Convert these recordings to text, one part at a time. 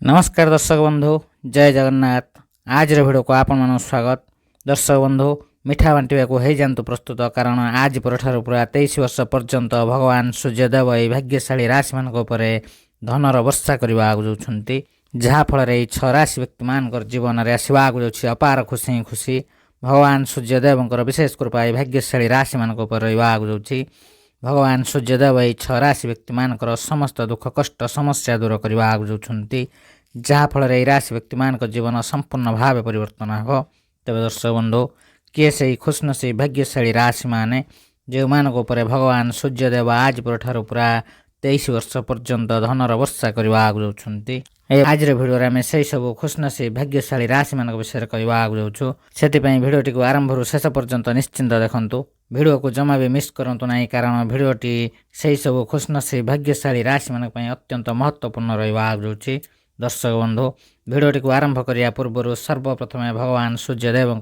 नमस्कार दर्शक बंधु जय जगन्नाथ। आज भिडियो को आपण मान स्वागत। दर्शक बंधु मिठा बांटा को हो जातु प्रस्तुत, कारण आज पर पूरा 23 वर्ष पर्यंत भगवान सूर्यदेव यह भाग्यशाली राशि मान धनर वर्षा करने जहाँफल ये 6 राशि व्यक्ति मान जीवन में आसवाक अपार खुशी खुशी भगवान सूर्यदेव विशेष कृपा यह भाग्यशाली राशि मान रही। भगवान सूर्यदेव यह 6 राशि व्यक्ति मान समस्त दुख कष्ट समस्या दूर करने जहाँफल यह राशि व्यक्ति मान जीवन संपूर्ण भाव परिवर्तन हो। तेज दर्शक बंधु किए से खुशनसीब भाग्यशाली राशि माने जो मान भगवान सूर्यदेव आज पर पूरा 23 वर्ष पर्यंत धनर वर्षा करने आज भिडियो आम से सब खुशनसीब भाग्यशाली राशि मान विषय कहवाक जाऊँ। से भिडियोटी को आरंभ शेष पर्यंत निश्चिंत देखंतु। भिडियो को जमा भी मिस करंतु नहीं, कारण भिडियोटी से सब खुशनसीब भाग्यशाली राशि मान अत्यंत महत्वपूर्ण रही जाऊँगी। दर्शक बंधु भिडियोटी को आरंभ करिया पूर्व सर्वप्रथम भगवान सूर्यदेव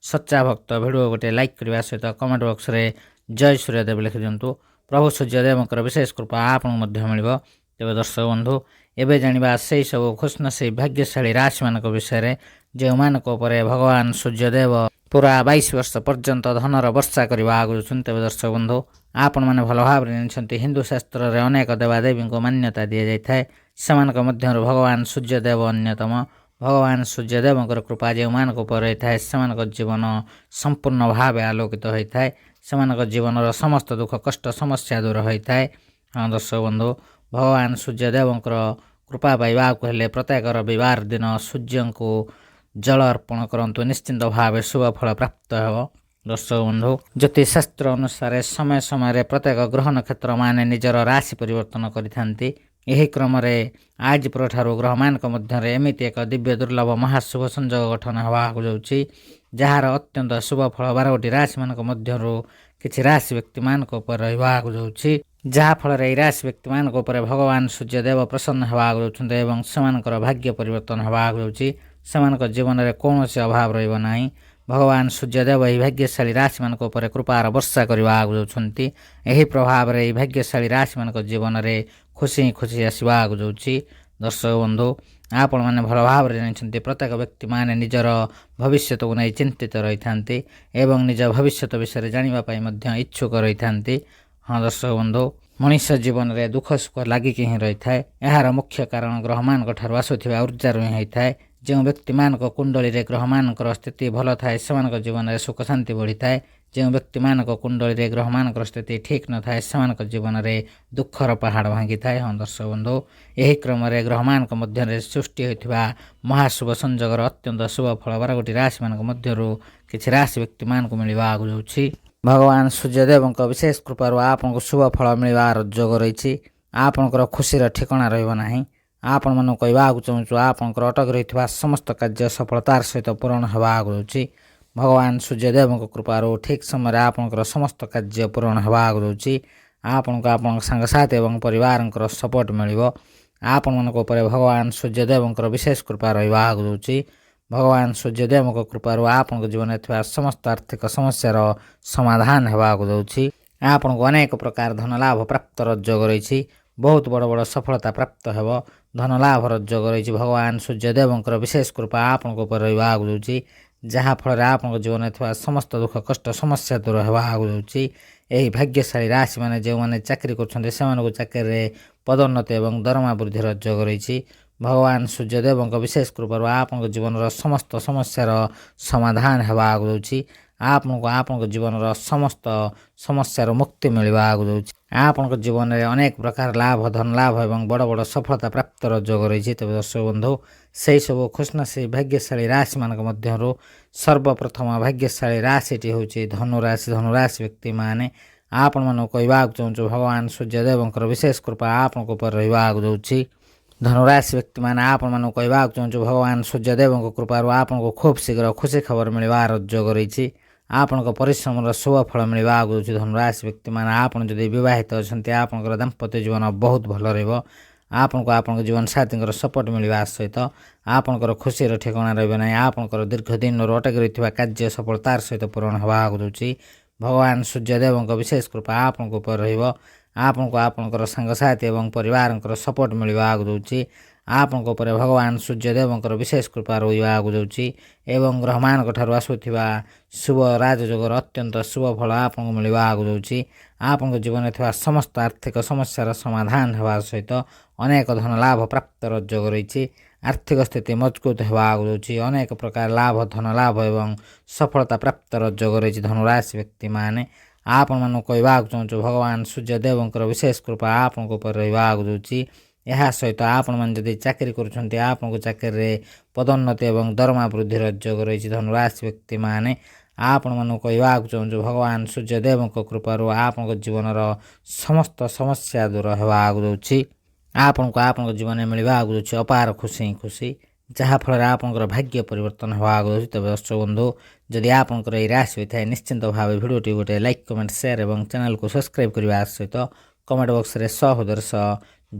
सच्चा भक्त भिडियो गोटे लाइक करने सहित कमेंट बॉक्स रे जय सूर्यदेव लिखि दिंतु। प्रभु सूर्यदेव विशेष कृपा आपको मिल। तेज दर्शक बंधु एवं जाना से सब खुशनसीब भाग्यशाली राशि मान विषय जो मान भगवान सूर्यदेव पूरा 22 वर्ष पर्यंत धनर वर्षा करने। तेज दर्शक बंधु आपण मैंने भल भाव हिंदू शास्त्र में अनेक देवादेवी को मान्यता दि जाए से भगवान सूर्यदेव अन्यतम। भगवान सूर्यदेव कृपा जो मान था से जीवन संपूर्ण भाव आलोकित होता है, से जीवन समस्त दुख कष्ट समस्या दूर होता है। हाँ दर्शक बंधु भगवान सूर्यदेव कृपा पाइबाक हेले प्रत्येक रविवार दिन सूर्य को जल अर्पण करंतु, निश्चिंत भाव शुभ फल प्राप्त हो। दर्शक बंधु ज्योतिष शास्त्र अनुसार समय समय प्रत्येक ग्रह नक्षत्र मान निजर राशि परिवर्तन करिथांती। यही क्रम आज पर ग्रह मान मध्य एमती एक दिव्य दुर्लभ महाशुभ संयोग गठन होगाक जाऊँगी, जार अत्यंत शुभ फल 12 राशि मान मध्य किसी राशि व्यक्ति मान रही जाऊँगी, जहाँफल यह राशि व्यक्ति मान भगवान सूर्यदेव प्रसन्न होगाक जाऊँ से भाग्य परिवर्तन होगाक जाऊँगी। से जीवन में कौन से अभाव रहा। भगवान सूर्यदेव यह भाग्यशाली राशि मान कृपार वर्षा करने जाऊँगी। यही प्रभाव यह भाग्यशाली राशि मान जीवन में खुशी खुशी आसवाक जाऊँगी। दर्शक बंधु आपण मैंने भल भाव जानते प्रत्येक व्यक्ति माने निजर भविष्य को नहीं चिंतित रही था एवं निज भविष्य विषय जानापी इच्छुक रही था। हाँ दर्शक बंधु मनुष्य जीवन में दुख सुख लगिक ही रही है। यार मुख्य कारण ग्रह मान आसुवा ऊर्जार ही होता है। जो व्यक्ति मान कुंडली ग्रह मान स्थिति भल थाए से जीवन में सुख शांति बढ़ी थाए। जो व्यक्ति मान कुंडली ग्रह मान स्थिति ठीक न थाए से जीवन में दुखर पहाड़ भांगी थाए। हाँ दर्शक बंधु यही क्रम ग्रह मान मध्य सृष्टि होता महाशुभ संजोगर अत्यंत शुभ फल 12 राशि मान मध्य किसी राशि व्यक्ति मान मिलवाक जाऊँगी। भगवान सूर्यदेव विशेष कृपार आपको शुभ फल मिलवार जोग रही। आपणकर खुशी ठिकाना रही। आपण मन कहवाक चाहूँ आपंकर अटक रही समस्त कार्य सफलतार सहित पूरण होगाक जाऊँगी। भगवान सूर्यदेव कृपार ठीक समय आपंकर समस्त कार्य पूरण होगाक जाऊँगी। आपण को आप सांगसाथी एवं परिवार सपोर्ट मिल। आपण मन भगवान सूर्यदेव विशेष कृपा रहीवाक जाऊँगी। भगवान सूर्यदेव कृपार आपन जीवन में समस्त आर्थिक समस्यार समाधान होगाक जाऊँगी। आपण को अनेक प्रकार धन लाभ प्राप्त जोग रही। बहुत बड़ बड़ सफलता प्राप्त हो धन लाभ जोग रही। भगवान सूर्यदेव विशेष कृपा आपण रहीवाक जाऊँगी, जहाँफल आपन जीवन में समस्त दुख कष्ट समस्या दूर होगाक जाऊँगी। यही भाग्यशाली राशि मैंने जो मैंने चाकरी कर चाकरी पदोन्नति और दरमा वृद्धि जोग रही। भगवान सूर्यदेव विशेष कृपा आपन जीवन समस्त समस्यार समाधान होगाक जाऊँगी। आपन जीवन समस्त समस्यार मुक्ति मिलवाक जाऊँगी। आपन जीवन में अनेक प्रकार लाभ धन लाभ एवं बड़ बड़ सफलता प्राप्त जोग रही। तेज दर्शक बंधु से सब खुशनसीब भाग्यशाली राशि मान मध्य सर्वप्रथम भाग्यशाली राशिटी हूँ धनुराशि। धनुराशि व्यक्ति माने आपण मन कहवाक चाहूँ भगवान सूर्यदेव विशेष कृपा आपन रहीवाक जाऊँगी। धनुराशि व्यक्ति मैंने आपण मन कहवाक चाहूँ भगवान सूर्यदेव कृपार आपको खूब शीघ्र खुशी खबर मिलवार जोग रही। आपण परिश्रम शुभ फल मिलवाक जाऊँगी। धनुराशि व्यक्ति मैंने आप बहित अच्छा आपंकर दाम्पत्य जीवन बहुत भल रहा। आपन को आपन जीवन साथी सपोर्ट मिलवा सहित आपंकर खुशी ठिकाना रही। आपंकर दीर्घ दिन अटक रही कार्य सफलतार सहित पूरण होगाक जाऊँगी। भगवान सूर्यदेव विशेष कृपा आपन को आपंकर सांगसाथी एवं परिवार सपोर्ट मिलवाक जाऊँगी। ଆପଣଙ୍କ ଉପରେ ଭଗବାନ ସୂର୍ଯ୍ୟଦେବଙ୍କର ବିଶେଷ କୃପା ରହିବାକୁ ଯାଉଛି ଏବଂ ଗ୍ରହମାନଙ୍କ ଠାରୁ ଆସୁଥିବା ଶୁଭ ରାଜଯୋଗର ଅତ୍ୟନ୍ତ ଶୁଭ ଫଳ ଆପଣଙ୍କୁ ମିଳିବାକୁ ଯାଉଛି। ଆପଣଙ୍କ ଜୀବନରେ ଥିବା ସମସ୍ତ ଆର୍ଥିକ ସମସ୍ୟାର ସମାଧାନ ହେବା ସହିତ ଅନେକ ଧନ ଲାଭ ପ୍ରାପ୍ତର ଯୋଗ ରହିଛି। ଆର୍ଥିକ ସ୍ଥିତି ମଜବୁତ ହେବାକୁ ଯାଉଛି। ଅନେକ ପ୍ରକାର ଲାଭ ଧନ ଲାଭ ଏବଂ ସଫଳତା ପ୍ରାପ୍ତର ଯୋଗ ରହିଛି। ଧନୁରାଶି ବ୍ୟକ୍ତିମାନେ ଆପଣମାନଙ୍କୁ କହିବାକୁ ଚାହୁଁଛୁ ଭଗବାନ ସୂର୍ଯ୍ୟଦେବଙ୍କର ବିଶେଷ କୃପା ଆପଣଙ୍କ ଉପରେ ରହିବାକୁ ଯାଉଛି। ଏହା ସହିତ ଆପଣମାନେ ଯଦି ଚାକିରି କରୁଛନ୍ତି ଆପଣଙ୍କୁ ଚାକିରିରେ ପଦୋନ୍ନତି ଏବଂ ଦରମା ବୃଦ୍ଧିର ଯୋଗ ରହିଛି। ଧନୁରାଶି ବ୍ୟକ୍ତିମାନେ ଆପଣମାନଙ୍କୁ କହିବାକୁ ଚାହୁଁଛୁ ଭଗବାନ ସୂର୍ଯ୍ୟଦେବଙ୍କ କୃପାରୁ ଆପଣଙ୍କ ଜୀବନର ସମସ୍ତ ସମସ୍ୟା ଦୂର ହେବାକୁ ଯାଉଛି। ଆପଣଙ୍କୁ ଆପଣଙ୍କ ଜୀବନରେ ମିଳିବାକୁ ଯାଉଛି ଅପାର ଖୁସି ଖୁସି, ଯାହାଫଳରେ ଆପଣଙ୍କର ଭାଗ୍ୟ ପରିବର୍ତ୍ତନ ହେବାକୁ ଯାଉଛି। ତେବେ ଦର୍ଶକ ବନ୍ଧୁ, ଯଦି ଆପଣଙ୍କର ଏହି ରାଶି ହୋଇଥାଏ ନିଶ୍ଚିନ୍ତ ଭାବେ ଭିଡ଼ିଓଟି ଗୋଟେ ଲାଇକ୍ କମେଣ୍ଟ ସେୟାର ଏବଂ ଚ୍ୟାନେଲକୁ ସବସ୍କ୍ରାଇବ୍ କରିବା ସହିତ କମେଣ୍ଟ ବକ୍ସରେ ସହୋଦର ସହ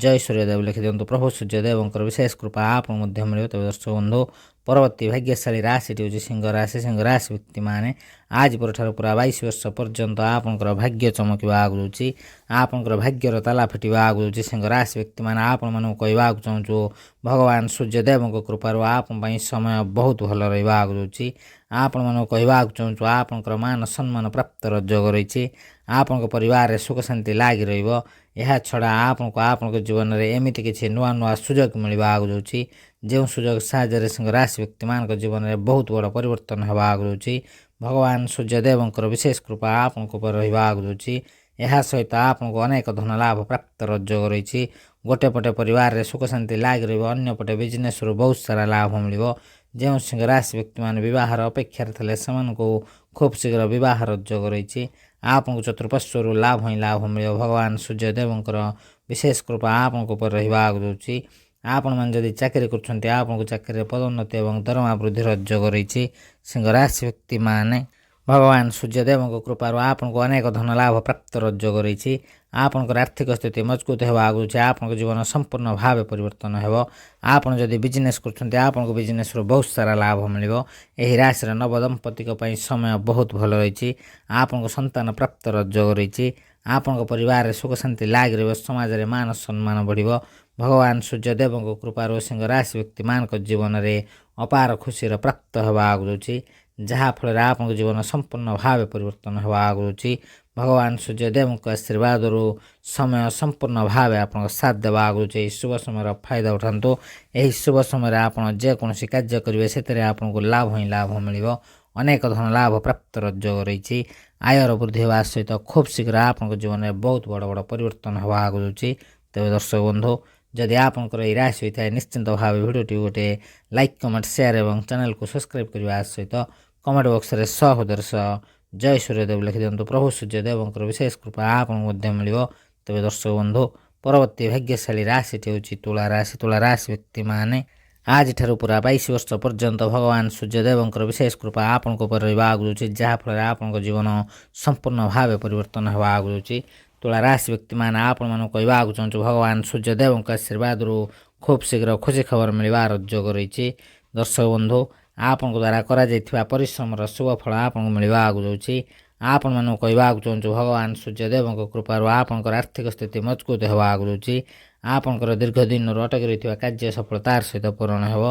ଜୟ ସୂର୍ଯ୍ୟଦେବ ଲେଖିଦିଅନ୍ତୁ। ପ୍ରଭୁ ସୂର୍ଯ୍ୟଦେବଙ୍କର ବିଶେଷ କୃପା ଆପଣଙ୍କୁ ମଧ୍ୟ ମିଳିବ। ତେବେ ଦର୍ଶକ ବନ୍ଧୁ, ପରବର୍ତ୍ତୀ ଭାଗ୍ୟଶାଳୀ ରାଶିଟି ହେଉଛି ସିଂହ ରାଶି। ସିଂହ ରାଶି ବ୍ୟକ୍ତିମାନେ ଆଜି ପରଠାରୁ ପୁରା 22 ବର୍ଷ ପର୍ଯ୍ୟନ୍ତ ଆପଣଙ୍କର ଭାଗ୍ୟ ଚମକିବାକୁ ଯାଉଛି। ଆପଣଙ୍କର ଭାଗ୍ୟର ତାଲା ଫିଟିବାକୁ ଯାଉଛି। ସିଂହ ରାଶି ବ୍ୟକ୍ତିମାନେ ଆପଣମାନଙ୍କୁ କହିବାକୁ ଚାହୁଁଛୁ ଭଗବାନ ସୂର୍ଯ୍ୟଦେବଙ୍କ କୃପାରୁ ଆପଣ ପାଇଁ ସମୟ ବହୁତ ଭଲ ରହିବାକୁ ଯାଉଛି। ଆପଣମାନଙ୍କୁ କହିବାକୁ ଚାହୁଁଛୁ ଆପଣଙ୍କର ମାନ ସମ୍ମାନ ପ୍ରାପ୍ତର ଯୋଗ ରହିଛି। ଆପଣଙ୍କ ପରିବାରରେ ସୁଖ ଶାନ୍ତି ଲାଗି ରହିବ। ଏହା ଛଡ଼ା ଆପଣଙ୍କୁ ଆପଣଙ୍କ ଜୀବନରେ ଏମିତି କିଛି ନୂଆ ନୂଆ ସୁଯୋଗ ମିଳିବାକୁ ଯାଉଛି ଯେଉଁ ସୁଯୋଗ ସାହାଯ୍ୟରେ ସିଂହ ରାଶି ବ୍ୟକ୍ତିମାନଙ୍କ ଜୀବନରେ ବହୁତ ବଡ଼ ପରିବର୍ତ୍ତନ ହେବାକୁ ଯାଉଛି। ଭଗବାନ ସୂର୍ଯ୍ୟଦେବଙ୍କର ବିଶେଷ କୃପା ଆପଣଙ୍କ ଉପରେ ରହିବାକୁ ଯାଉଛି। ଏହା ସହିତ ଆପଣଙ୍କୁ ଅନେକ ଧନ ଲାଭ ପ୍ରାପ୍ତର ଯୋଗ ରହିଛି। ଗୋଟେ ପଟେ ପରିବାରରେ ସୁଖ ଶାନ୍ତି ଲାଗି ରହିବ, ଅନ୍ୟପଟେ ବିଜନେସ୍ରୁ ବହୁତ ସାରା ଲାଭ ମିଳିବ। ଯେଉଁ ସିଂହ ରାଶି ବ୍ୟକ୍ତିମାନେ ବିବାହର ଅପେକ୍ଷାରେ ଥିଲେ ସେମାନଙ୍କୁ ଖୁବ୍ ଶୀଘ୍ର ବିବାହର ଯୋଗ ରହିଛି। ଆପଣଙ୍କୁ ଚତୁଃପାର୍ଶ୍ୱରୁ ଲାଭ ହିଁ ଲାଭ ମିଳିବ। ଭଗବାନ ସୂର୍ଯ୍ୟଦେବଙ୍କର ବିଶେଷ କୃପା ଆପଣଙ୍କ ଉପରେ ରହିବାକୁ ଯାଉଛି। ଆପଣମାନେ ଯଦି ଚାକିରି କରୁଛନ୍ତି ଆପଣଙ୍କୁ ଚାକିରିରେ ପଦୋନ୍ନତି ଏବଂ ଦରମା ବୃଦ୍ଧିର ଯୋଗ ରହିଛି। ସିଂହ ରାଶି ବ୍ୟକ୍ତିମାନେ ଭଗବାନ ସୂର୍ଯ୍ୟଦେବଙ୍କ କୃପାରୁ ଆପଣଙ୍କୁ ଅନେକ ଧନ ଲାଭ ପ୍ରାପ୍ତର ଯୋଗ ରହିଛି। ଆପଣଙ୍କର ଆର୍ଥିକ ସ୍ଥିତି ମଜବୁତ ହେବାକୁ ଯାଉଛି। ଆପଣଙ୍କ ଜୀବନ ସମ୍ପୂର୍ଣ୍ଣ ଭାବେ ପରିବର୍ତ୍ତନ ହେବ। ଆପଣ ଯଦି ବିଜନେସ୍ କରୁଛନ୍ତି ଆପଣଙ୍କୁ ବିଜନେସ୍ରୁ ବହୁତ ସାରା ଲାଭ ମିଳିବ। ଏହି ରାଶିର ନବଦମ୍ପତିଙ୍କ ପାଇଁ ସମୟ ବହୁତ ଭଲ ରହିଛି। ଆପଣଙ୍କୁ ସନ୍ତାନ ପ୍ରାପ୍ତର ଯୋଗ ରହିଛି। ଆପଣଙ୍କ ପରିବାରରେ ସୁଖ ଶାନ୍ତି ଲାଗି ରହିବ। ସମାଜରେ ମାନ ସମ୍ମାନ ବଢ଼ିବ। ଭଗବାନ ସୂର୍ଯ୍ୟଦେବଙ୍କ କୃପାରୁ ସିଂହ ରାଶି ବ୍ୟକ୍ତିମାନଙ୍କ ଜୀବନରେ ଅପାର ଖୁସିର ପ୍ରାପ୍ତ ହେବାକୁ ଯାଉଛି, ଯାହାଫଳରେ ଆପଣଙ୍କ ଜୀବନ ସମ୍ପୂର୍ଣ୍ଣ ଭାବେ ପରିବର୍ତ୍ତନ ହେବାକୁ ଯାଉଛି। ଭଗବାନ ସୂର୍ଯ୍ୟଦେବଙ୍କ ଆଶୀର୍ବାଦରୁ ସମୟ ସମ୍ପୂର୍ଣ୍ଣ ଭାବେ ଆପଣଙ୍କ ସାଥ ଦେବାକୁ ଯାଉଛି। ଏହି ଶୁଭ ସମୟର ଫାଇଦା ଉଠାନ୍ତୁ। ଏହି ଶୁଭ ସମୟରେ ଆପଣ ଯେକୌଣସି କାର୍ଯ୍ୟ କରିବେ ସେଥିରେ ଆପଣଙ୍କୁ ଲାଭ ହିଁ ଲାଭ ମିଳିବ। ଅନେକ ଧନ ଲାଭ ପ୍ରାପ୍ତର ଯୋଗ ରହିଛି। ଆୟର ବୃଦ୍ଧି ହେବା ସହିତ ଖୁବ୍ ଶୀଘ୍ର ଆପଣଙ୍କ ଜୀବନରେ ବହୁତ ବଡ଼ ବଡ଼ ପରିବର୍ତ୍ତନ ହେବାକୁ ଯାଉଛି। ତେବେ ଦର୍ଶକ ବନ୍ଧୁ, ଯଦି ଆପଣଙ୍କର ଏହି ରାଶି ହୋଇଥାଏ ନିଶ୍ଚିନ୍ତ ଭାବେ ଭିଡ଼ିଓଟି ଗୋଟେ ଲାଇକ୍ କମେଣ୍ଟ ସେୟାର ଏବଂ ଚ୍ୟାନେଲକୁ ସବସ୍କ୍ରାଇବ୍ କରିବା ସହିତ କମେଣ୍ଟ ବକ୍ସରେ ସହୋଦର ସହ ଜୟ ସୂର୍ଯ୍ୟଦେବ ଲେଖିଦିଅନ୍ତୁ। ପ୍ରଭୁ ସୂର୍ଯ୍ୟଦେବଙ୍କର ବିଶେଷ କୃପା ଆପଣଙ୍କୁ ମଧ୍ୟ ମିଳିବ। ତେବେ ଦର୍ଶକ ବନ୍ଧୁ, ପରବର୍ତ୍ତୀ ଭାଗ୍ୟଶାଳୀ ରାଶିଟି ହେଉଛି ତୁଳା ରାଶି। ତୁଳା ରାଶି ବ୍ୟକ୍ତିମାନେ ଆଜିଠାରୁ ପୁରା 22 ବର୍ଷ ପର୍ଯ୍ୟନ୍ତ ଭଗବାନ ସୂର୍ଯ୍ୟଦେବଙ୍କର ବିଶେଷ କୃପା ଆପଣଙ୍କ ଉପରେ ରହିବାକୁ ଯାଉଛି, ଯାହାଫଳରେ ଆପଣଙ୍କ ଜୀବନ ସମ୍ପୂର୍ଣ୍ଣ ଭାବେ ପରିବର୍ତ୍ତନ ହେବାକୁ ଯାଉଛି। ତୁଳା ରାଶି ବ୍ୟକ୍ତିମାନେ ଆପଣମାନଙ୍କୁ କହିବାକୁ ଚାହୁଁଛୁ ଭଗବାନ ସୂର୍ଯ୍ୟଦେବଙ୍କ ଆଶୀର୍ବାଦରୁ ଖୁବ୍ ଶୀଘ୍ର ଖୁସି ଖବର ମିଳିବାର ଯୋଗ ରହିଛି। ଦର୍ଶକ ବନ୍ଧୁ, ଆପଣଙ୍କ ଦ୍ୱାରା କରାଯାଇଥିବା ପରିଶ୍ରମର ଶୁଭ ଫଳ ଆପଣଙ୍କୁ ମିଳିବାକୁ ଯାଉଛି। ଆପଣମାନଙ୍କୁ କହିବାକୁ ଚାହୁଁଛୁ ଭଗବାନ ସୂର୍ଯ୍ୟଦେବଙ୍କ କୃପାରୁ ଆପଣଙ୍କର ଆର୍ଥିକ ସ୍ଥିତି ମଜବୁତ ହେବାକୁ ଯାଉଛି। ଆପଣଙ୍କର ଦୀର୍ଘ ଦିନରୁ ଅଟକି ରହିଥିବା କାର୍ଯ୍ୟ ସଫଳତାର ସହିତ ପୂରଣ ହେବ।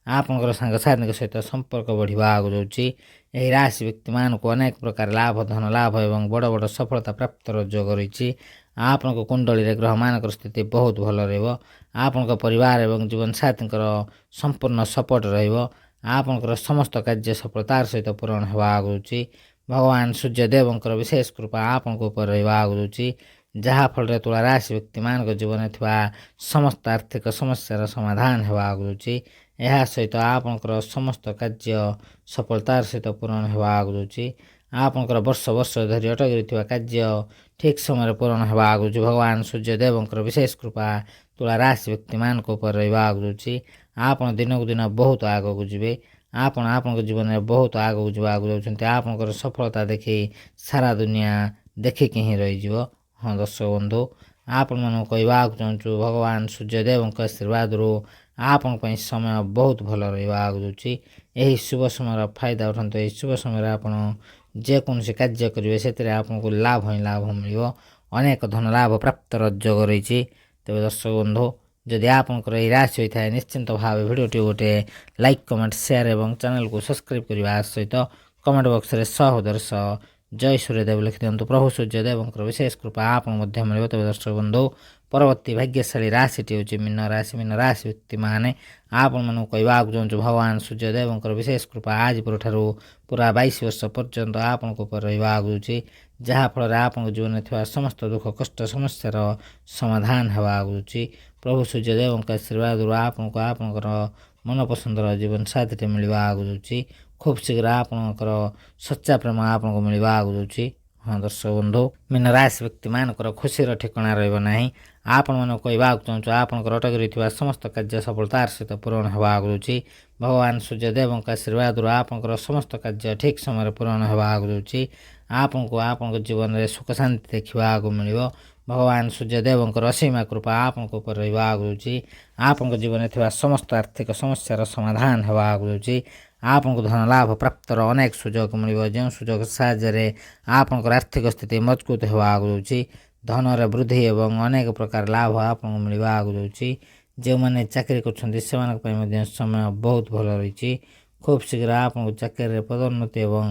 ଆପଣଙ୍କର ସାଙ୍ଗସାଥିଙ୍କ ସହିତ ସମ୍ପର୍କ ବଢ଼ିବାକୁ ଯାଉଛି। ଏହି ରାଶି ବ୍ୟକ୍ତିମାନଙ୍କୁ ଅନେକ ପ୍ରକାର ଲାଭ ଧନ ଲାଭ ଏବଂ ବଡ଼ ବଡ଼ ସଫଳତା ପ୍ରାପ୍ତର ଯୋଗ ରହିଛି। ଆପଣଙ୍କ କୁଣ୍ଡଳୀରେ ଗ୍ରହମାନଙ୍କର ସ୍ଥିତି ବହୁତ ଭଲ ରହିବ। ଆପଣଙ୍କ ପରିବାର ଏବଂ ଜୀବନସାଥୀଙ୍କର ସମ୍ପୂର୍ଣ୍ଣ ସପୋର୍ଟ ରହିବ। ଆପଣଙ୍କର ସମସ୍ତ କାର୍ଯ୍ୟ ସଫଳତାର ସହିତ ପୂରଣ ହେବାକୁ ଯାଉଛି। ଭଗବାନ ସୂର୍ଯ୍ୟଦେବଙ୍କର ବିଶେଷ କୃପା ଆପଣଙ୍କ ଉପରେ ରହିବାକୁ ଯାଉଛି, ଯାହାଫଳରେ ତୁଳା ରାଶି ବ୍ୟକ୍ତିମାନଙ୍କ ଜୀବନରେ ଥିବା ସମସ୍ତ ଆର୍ଥିକ ସମସ୍ୟାର ସମାଧାନ ହେବାକୁ ଯାଉଛି। ଏହା ସହିତ ଆପଣଙ୍କର ସମସ୍ତ କାର୍ଯ୍ୟ ସଫଳତାର ସହିତ ପୂରଣ ହେବାକୁ ଯାଉଛି। ଆପଣଙ୍କର ବର୍ଷ ବର୍ଷ ଧରି ଅଟକି ରହିଥିବା କାର୍ଯ୍ୟ ଠିକ୍ ସମୟରେ ପୂରଣ ହେବାକୁ ଯାଉଛି। ଭଗବାନ ସୂର୍ଯ୍ୟଦେବଙ୍କର ବିଶେଷ କୃପା ତୁଳା ରାଶି ବ୍ୟକ୍ତିମାନଙ୍କ ଉପରେ ରହିବାକୁ ଯାଉଛି। ଆପଣ ଦିନକୁ ଦିନ ବହୁତ ଆଗକୁ ଯିବେ। ଆପଣ ଆପଣଙ୍କ ଜୀବନରେ ବହୁତ ଆଗକୁ ଯିବାକୁ ଯାଉଛନ୍ତି। ଆପଣଙ୍କର ସଫଳତା ଦେଖି ସାରା ଦୁନିଆ ଦେଖିକି ହିଁ ରହିଯିବ। ହଁ ଦର୍ଶକ ବନ୍ଧୁ, ଆପଣମାନଙ୍କୁ କହିବାକୁ ଚାହୁଁଛୁ ଭଗବାନ ସୂର୍ଯ୍ୟଦେବଙ୍କ ଆଶୀର୍ବାଦରୁ ଆପଣଙ୍କ ପାଇଁ ସମୟ ବହୁତ ଭଲ ରହିବାକୁ ଯାଉଛି। ଏହି ଶୁଭ ସମୟର ଫାଇଦା ଉଠାନ୍ତୁ। ଏହି ଶୁଭ ସମୟରେ ଆପଣ ଯେକୌଣସି କାର୍ଯ୍ୟ କରିବେ ସେଥିରେ ଆପଣଙ୍କୁ ଲାଭ ହିଁ ଲାଭ ମିଳିବ। ଅନେକ ଧନ ଲାଭ ପ୍ରାପ୍ତର ଯୋଗ ରହିଛି। ତେବେ ଦର୍ଶକ ବନ୍ଧୁ, ଯଦି ଆପଣଙ୍କର ଏହି ରାଶି ହୋଇଥାଏ ନିଶ୍ଚିନ୍ତ ଭାବେ ଭିଡ଼ିଓଟି ଗୋଟେ ଲାଇକ୍ କମେଣ୍ଟ ସେୟାର ଏବଂ ଚ୍ୟାନେଲକୁ ସବସ୍କ୍ରାଇବ୍ କରିବା ସହିତ କମେଣ୍ଟ ବକ୍ସରେ ସହୋଦର ସହ ଜୟ ସୂର୍ଯ୍ୟଦେବ ଲେଖିଦିଅନ୍ତୁ। ପ୍ରଭୁ ସୂର୍ଯ୍ୟଦେବଙ୍କର ବିଶେଷ କୃପା ଆପଣ ମଧ୍ୟ ମିଳିବ। ତେବେ ଦର୍ଶକ ବନ୍ଧୁ ପରବର୍ତ୍ତୀ ଭାଗ୍ୟଶାଳୀ ରାଶିଟି ହେଉଛି ମୀନ ରାଶି। ମୀନ ରାଶି ବ୍ୟକ୍ତିମାନେ ଆପଣମାନଙ୍କୁ କହିବାକୁ ଚାହୁଁଛୁ ଭଗବାନ ସୂର୍ଯ୍ୟଦେବଙ୍କର ବିଶେଷ କୃପା ଆଜି ପରଠାରୁ ପୁରା 22 ବର୍ଷ ପର୍ଯ୍ୟନ୍ତ ଆପଣଙ୍କ ଉପରେ ରହିବାକୁ ଯାଉଛି, ଯାହାଫଳରେ ଆପଣଙ୍କ ଜୀବନରେ ଥିବା ସମସ୍ତ ଦୁଃଖ କଷ୍ଟ ସମସ୍ୟାର ସମାଧାନ ହେବାକୁ ଯାଉଛି। ପ୍ରଭୁ ସୂର୍ଯ୍ୟଦେବଙ୍କ ଆଶୀର୍ବାଦରୁ ଆପଣଙ୍କୁ ଆପଣଙ୍କର ମନପସନ୍ଦର ଜୀବନସାଥୀଟି ମିଳିବାକୁ ଯାଉଛି। ଖୁବ୍ ଶୀଘ୍ର ଆପଣଙ୍କର ସଚ୍ଚା ପ୍ରେମ ଆପଣଙ୍କୁ ମିଳିବାକୁ ଯାଉଛି। ହଁ ଦର୍ଶକ ବନ୍ଧୁ, ମୀନ ରାଶି ବ୍ୟକ୍ତିମାନଙ୍କର ଖୁସିର ଠିକଣା ରହିବ ନାହିଁ। ଆପଣମାନଙ୍କୁ କହିବାକୁ ଚାହୁଁଛୁ ଆପଣଙ୍କର ଅଟକି ରହିଥିବା ସମସ୍ତ କାର୍ଯ୍ୟ ସଫଳତାର ସହିତ ପୂରଣ ହେବାକୁ ଯାଉଛି। ଭଗବାନ ସୂର୍ଯ୍ୟଦେବଙ୍କ ଆଶୀର୍ବାଦରୁ ଆପଣଙ୍କର ସମସ୍ତ କାର୍ଯ୍ୟ ଠିକ୍ ସମୟରେ ପୂରଣ ହେବାକୁ ଯାଉଛି। ଆପଣଙ୍କୁ ଆପଣଙ୍କ ଜୀବନରେ ସୁଖ ଶାନ୍ତି ଦେଖିବାକୁ ମିଳିବ। ଭଗବାନ ସୂର୍ଯ୍ୟଦେବଙ୍କର ଅସୀମା କୃପା ଆପଣଙ୍କ ଉପରେ ରହିବାକୁ ଯାଉଛି। ଆପଣଙ୍କ ଜୀବନରେ ଥିବା ସମସ୍ତ ଆର୍ଥିକ ସମସ୍ୟାର ସମାଧାନ ହେବାକୁ ଯାଉଛି। ଆପଣଙ୍କୁ ଧନ ଲାଭ ପ୍ରାପ୍ତର ଅନେକ ସୁଯୋଗ ମିଳିବ, ଯେଉଁ ସୁଯୋଗ ସାହାଯ୍ୟରେ ଆପଣଙ୍କର ଆର୍ଥିକ ସ୍ଥିତି ମଜବୁତ ହେବାକୁ ଯାଉଛି। ଧନର ବୃଦ୍ଧି ଏବଂ ଅନେକ ପ୍ରକାର ଲାଭ ଆପଣଙ୍କୁ ମିଳିବାକୁ ଯାଉଛି। ଯେଉଁମାନେ ଚାକିରି କରୁଛନ୍ତି ସେମାନଙ୍କ ପାଇଁ ମଧ୍ୟ ସମୟ ବହୁତ ଭଲ ରହିଛି। ଖୁବ୍ ଶୀଘ୍ର ଆପଣଙ୍କୁ ଚାକିରିରେ ପଦୋନ୍ନତି ଏବଂ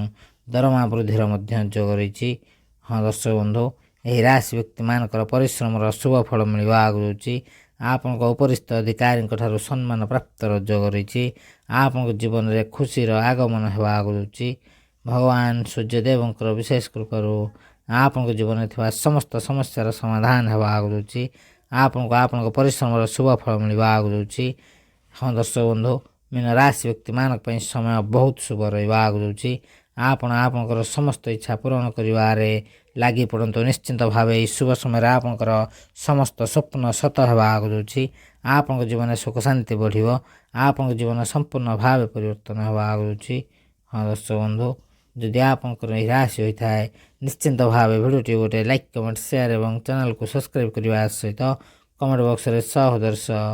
ଦରମା ବୃଦ୍ଧିର ମଧ୍ୟ ଯୋଗ ରହିଛି। ହଁ ଦର୍ଶକ ବନ୍ଧୁ, ଏହି ରାଶି ବ୍ୟକ୍ତିମାନଙ୍କର ପରିଶ୍ରମର ଶୁଭ ଫଳ ମିଳିବାକୁ ଯାଉଛି। ଆପଣଙ୍କ ଉପରିସ୍ଥ ଅଧିକାରୀଙ୍କ ଠାରୁ ସମ୍ମାନ ପ୍ରାପ୍ତର ଯୋଗ ରହିଛି। ଆପଣଙ୍କ ଜୀବନରେ ଖୁସିର ଆଗମନ ହେବାକୁ ଯାଉଛି। ଭଗବାନ ସୂର୍ଯ୍ୟଦେବଙ୍କର ବିଶେଷ କୃପାରୁ ଆପଣଙ୍କ ଜୀବନରେ ଥିବା ସମସ୍ତ ସମସ୍ୟାର ସମାଧାନ ହେବାକୁ ଯାଉଛି। ଆପଣଙ୍କୁ ଆପଣଙ୍କ ପରିଶ୍ରମର ଶୁଭ ଫଳ ମିଳିବାକୁ ଯାଉଛି। ହଁ ଦର୍ଶକ ବନ୍ଧୁ, ମୀନ ରାଶି ବ୍ୟକ୍ତିମାନଙ୍କ ପାଇଁ ସମୟ ବହୁତ ଶୁଭ ରହିବାକୁ ଯାଉଛି। ଆପଣ ଆପଣଙ୍କର ସମସ୍ତ ଇଚ୍ଛା ପୂରଣ କରିବାରେ ଲାଗି ପଡ଼ନ୍ତୁ। ନିଶ୍ଚିନ୍ତ ଭାବେ ଏହି ଶୁଭ ସମୟରେ ଆପଣଙ୍କର ସମସ୍ତ ସ୍ୱପ୍ନ ସତ ହେବାକୁ ଯାଉଛି। ଆପଣଙ୍କ ଜୀବନରେ ସୁଖ ଶାନ୍ତି ବଢ଼ିବ। ଆପଣଙ୍କ ଜୀବନ ସମ୍ପୂର୍ଣ୍ଣ ଭାବେ ପରିବର୍ତ୍ତନ ହେବାକୁ ଯାଉଛି। ହଁ ଦର୍ଶକ ବନ୍ଧୁ, ଯଦି ଆପଣଙ୍କର ଏହି ରାଶି ହୋଇଥାଏ ନିଶ୍ଚିନ୍ତ ଭାବେ ଭିଡ଼ିଓଟି ଗୋଟେ ଲାଇକ୍ କମେଣ୍ଟ ସେୟାର ଏବଂ ଚ୍ୟାନେଲକୁ ସବସ୍କ୍ରାଇବ୍ କରିବା ସହିତ କମେଣ୍ଟ ବକ୍ସରେ ସହୋଦର ସହ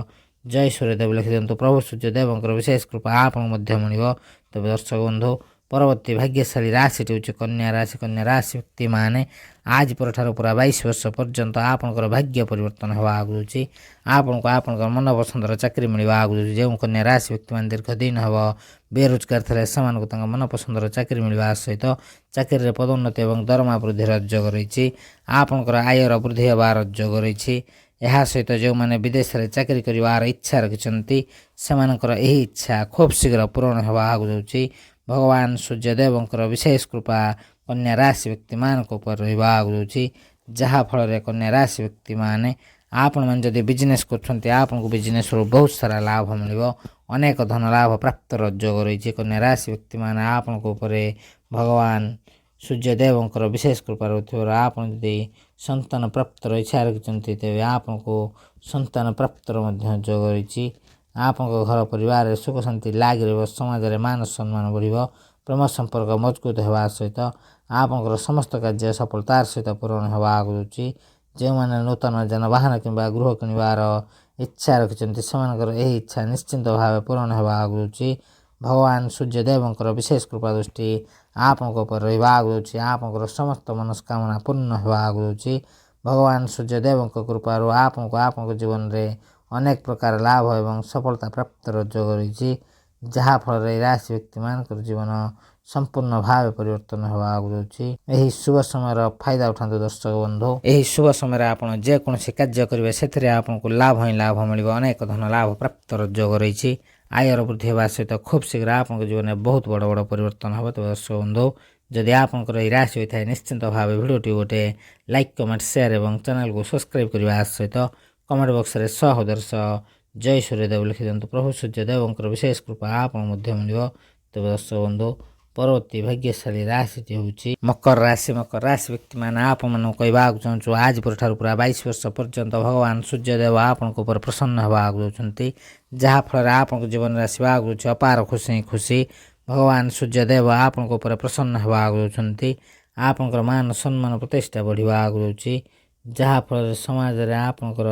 ଜୟ ସୂର୍ଯ୍ୟଦେବ ଲେଖିଦିଅନ୍ତୁ। ପ୍ରଭୁ ସୂର୍ଯ୍ୟଦେବଙ୍କର ବିଶେଷ କୃପା ଆପଣଙ୍କୁ ମଧ୍ୟ ମିଳିବ। ତେବେ ଦର୍ଶକ ବନ୍ଧୁ ପରବର୍ତ୍ତୀ ଭାଗ୍ୟଶାଳୀ ରାଶିଟି ହେଉଛି କନ୍ୟା ରାଶି। କନ୍ୟା ରାଶି ବ୍ୟକ୍ତିମାନେ ଆଜି ପରଠାରୁ ପୁରା 22 ବର୍ଷ ପର୍ଯ୍ୟନ୍ତ ଆପଣଙ୍କର ଭାଗ୍ୟ ପରିବର୍ତ୍ତନ ହେବାକୁ ଯାଉଛି। ଆପଣଙ୍କୁ ଆପଣଙ୍କର ମନପସନ୍ଦର ଚାକିରି ମିଳିବାକୁ ଯାଉଛି। ଯେଉଁ କନ୍ୟା ରାଶି ବ୍ୟକ୍ତିମାନେ ଦୀର୍ଘ ଦିନ ହେବ ବେରୋଜଗାର ଥିଲେ ସେମାନଙ୍କୁ ତାଙ୍କ ମନପସନ୍ଦର ଚାକିରି ମିଳିବା ସହିତ ଚାକିରିରେ ପଦୋନ୍ନତି ଏବଂ ଦରମା ବୃଦ୍ଧିର ଯୋଗ ରହିଛି। ଆପଣଙ୍କର ଆୟର ବୃଦ୍ଧି ହେବାର ଯୋଗ ରହିଛି। ଏହା ସହିତ ଯେଉଁମାନେ ବିଦେଶରେ ଚାକିରି କରିବାର ଇଚ୍ଛା ରଖିଛନ୍ତି ସେମାନଙ୍କର ଏହି ଇଚ୍ଛା ଖୁବ୍ ଶୀଘ୍ର ପୂରଣ ହେବାକୁ ଯାଉଛି। ଭଗବାନ ସୂର୍ଯ୍ୟଦେବଙ୍କର ବିଶେଷ କୃପା କନ୍ୟା ରାଶି ବ୍ୟକ୍ତିମାନଙ୍କ ଉପରେ ରହିବାକୁ ଯାଉଛି, ଯାହାଫଳରେ କନ୍ୟା ରାଶି ବ୍ୟକ୍ତିମାନେ ଆପଣମାନେ ଯଦି ବିଜନେସ୍ କରୁଛନ୍ତି ଆପଣଙ୍କୁ ବିଜନେସ୍ରୁ ବହୁତ ସାରା ଲାଭ ମିଳିବ। ଅନେକ ଧନ ଲାଭ ପ୍ରାପ୍ତର ଯୋଗ ରହିଛି। କନ୍ୟା ରାଶି ବ୍ୟକ୍ତିମାନେ ଆପଣଙ୍କ ଉପରେ ଭଗବାନ ସୂର୍ଯ୍ୟଦେବଙ୍କର ବିଶେଷ କୃପା ରହୁଥିବାରୁ ଆପଣ ଯଦି ସନ୍ତାନ ପ୍ରାପ୍ତର ଇଚ୍ଛା ରଖିଛନ୍ତି ତେବେ ଆପଣଙ୍କୁ ସନ୍ତାନ ପ୍ରାପ୍ତର ମଧ୍ୟ ଯୋଗ ରହିଛି। ଆପଣଙ୍କ ଘର ପରିବାରରେ ସୁଖ ଶାନ୍ତି ଲାଗି ରହିବ। ସମାଜରେ ମାନ ସମ୍ମାନ ବଢ଼ିବ। ପ୍ରେମ ସମ୍ପର୍କ ମଜବୁତ ହେବା ସହିତ ଆପଣଙ୍କର ସମସ୍ତ କାର୍ଯ୍ୟ ସଫଳତାର ସହିତ ପୂରଣ ହେବାକୁ ଯାଉଛି। ଯେଉଁମାନେ ନୂତନ ଯାନବାହନ କିମ୍ବା ଗୃହ କିଣିବାର ଇଚ୍ଛା ରଖିଛନ୍ତି ସେମାନଙ୍କର ଏହି ଇଚ୍ଛା ନିଶ୍ଚିନ୍ତ ଭାବେ ପୂରଣ ହେବାକୁ ଯାଉଛି। ଭଗବାନ ସୂର୍ଯ୍ୟଦେବଙ୍କର ବିଶେଷ କୃପା ଦୃଷ୍ଟି ଆପଣଙ୍କ ଉପରେ ରହିବାକୁ ଯାଉଛି। ଆପଣଙ୍କର ସମସ୍ତ ମନସ୍କାମନା ପୂର୍ଣ୍ଣ ହେବାକୁ ଯାଉଛି। ଭଗବାନ ସୂର୍ଯ୍ୟଦେବଙ୍କ କୃପାରୁ ଆପଣଙ୍କୁ ଆପଣଙ୍କ ଜୀବନରେ ଅନେକ ପ୍ରକାର ଲାଭ ଏବଂ ସଫଳତା ପ୍ରାପ୍ତର ଯୋଗ ରହିଛି, ଯାହାଫଳରେ ଏହି ରାଶି ବ୍ୟକ୍ତିମାନଙ୍କର ଜୀବନ ସମ୍ପୂର୍ଣ୍ଣ ଭାବେ ପରିବର୍ତ୍ତନ ହେବାକୁ ଯାଉଛି। ଏହି ଶୁଭ ସମୟର ଫାଇଦା ଉଠାନ୍ତୁ ଦର୍ଶକ ବନ୍ଧୁ। ଏହି ଶୁଭ ସମୟରେ ଆପଣ ଯେକୌଣସି କାର୍ଯ୍ୟ କରିବେ ସେଥିରେ ଆପଣଙ୍କୁ ଲାଭ ହିଁ ଲାଭ ମିଳିବ। ଅନେକ ଧନ ଲାଭ ପ୍ରାପ୍ତର ଯୋଗ ରହିଛି। ଆୟର ବୃଦ୍ଧି ହେବା ସହିତ ଖୁବ୍ ଶୀଘ୍ର ଆପଣଙ୍କ ଜୀବନରେ ବହୁତ ବଡ଼ ବଡ଼ ପରିବର୍ତ୍ତନ ହେବ। ତେବେ ଦର୍ଶକ ବନ୍ଧୁ ଯଦି ଆପଣଙ୍କର ଏହି ରାଶି ହୋଇଥାଏ ନିଶ୍ଚିନ୍ତ ଭାବେ ଭିଡ଼ିଓଟି ଗୋଟେ ଲାଇକ୍ କମେଣ୍ଟ ସେୟାର ଏବଂ ଚ୍ୟାନେଲକୁ ସବସ୍କ୍ରାଇବ୍ କରିବା ସହିତ କମେଣ୍ଟ ବକ୍ସରେ ସହୋଦର ସହ ଜୟ ସୂର୍ଯ୍ୟଦେବ ଲେଖିଦିଅନ୍ତୁ। ପ୍ରଭୁ ସୂର୍ଯ୍ୟଦେବଙ୍କର ବିଶେଷ କୃପା ଆପଣ ମଧ୍ୟ ମିଳିବ। ତେବେ ଦର୍ଶକ ବନ୍ଧୁ ପରବର୍ତ୍ତୀ ଭାଗ୍ୟଶାଳୀ ରାଶିଟି ହେଉଛି ମକର ରାଶି। ମକର ରାଶି ବ୍ୟକ୍ତିମାନେ ଆପଣମାନଙ୍କୁ କହିବାକୁ ଚାହୁଁଛୁ ଆଜି ପରଠାରୁ ପୁରା 22 ବର୍ଷ ପର୍ଯ୍ୟନ୍ତ ଭଗବାନ ସୂର୍ଯ୍ୟଦେବ ଆପଣଙ୍କ ଉପରେ ପ୍ରସନ୍ନ ହେବାକୁ ଯାଉଛନ୍ତି, ଯାହାଫଳରେ ଆପଣଙ୍କ ଜୀବନରେ ଆସିବାକୁ ଯାଉଛି ଅପାର ଖୁସି ଖୁସି। ଭଗବାନ ସୂର୍ଯ୍ୟଦେବ ଆପଣଙ୍କ ଉପରେ ପ୍ରସନ୍ନ ହେବାକୁ ଯାଉଛନ୍ତି। ଆପଣଙ୍କର ମାନ ସମ୍ମାନ ପ୍ରତିଷ୍ଠା ବଢ଼ିବାକୁ ଯାଉଛି, ଯାହାଫଳରେ ସମାଜରେ ଆପଣଙ୍କର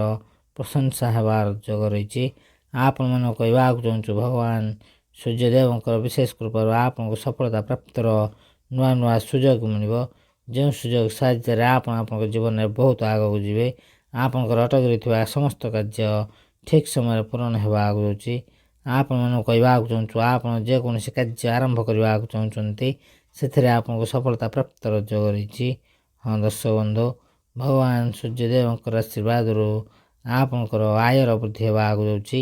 ପ୍ରଶଂସା ହେବାର ଯୋଗ ରହିଛି। ଆପଣମାନଙ୍କୁ କହିବାକୁ ଚାହୁଁଛୁ ଭଗବାନ ସୂର୍ଯ୍ୟଦେବଙ୍କର ବିଶେଷ କୃପାରୁ ଆପଣଙ୍କୁ ସଫଳତା ପ୍ରାପ୍ତର ନୂଆ ନୂଆ ସୁଯୋଗ ମିଳିବ। ଯେଉଁ ସୁଯୋଗ ସାହାଯ୍ୟରେ ଆପଣ ଆପଣଙ୍କ ଜୀବନରେ ବହୁତ ଆଗକୁ ଯିବେ। ଆପଣଙ୍କର ଅଟକି ରହିଥିବା ସମସ୍ତ କାର୍ଯ୍ୟ ଠିକ୍ ସମୟରେ ପୂରଣ ହେବାକୁ ଯାଉଛି। ଆପଣମାନଙ୍କୁ କହିବାକୁ ଚାହୁଁଛୁ, ଆପଣ ଯେକୌଣସି କାର୍ଯ୍ୟ ଆରମ୍ଭ କରିବାକୁ ଚାହୁଁଛନ୍ତି ସେଥିରେ ଆପଣଙ୍କୁ ସଫଳତା ପ୍ରାପ୍ତର ଯୋଗ ରହିଛି। ହଁ ଦର୍ଶକ ବନ୍ଧୁ, ଭଗବାନ ସୂର୍ଯ୍ୟଦେବଙ୍କର ଆଶୀର୍ବାଦରୁ ଆପଣଙ୍କର ଆୟର ବୃଦ୍ଧି ହେବାକୁ ଯାଉଛି।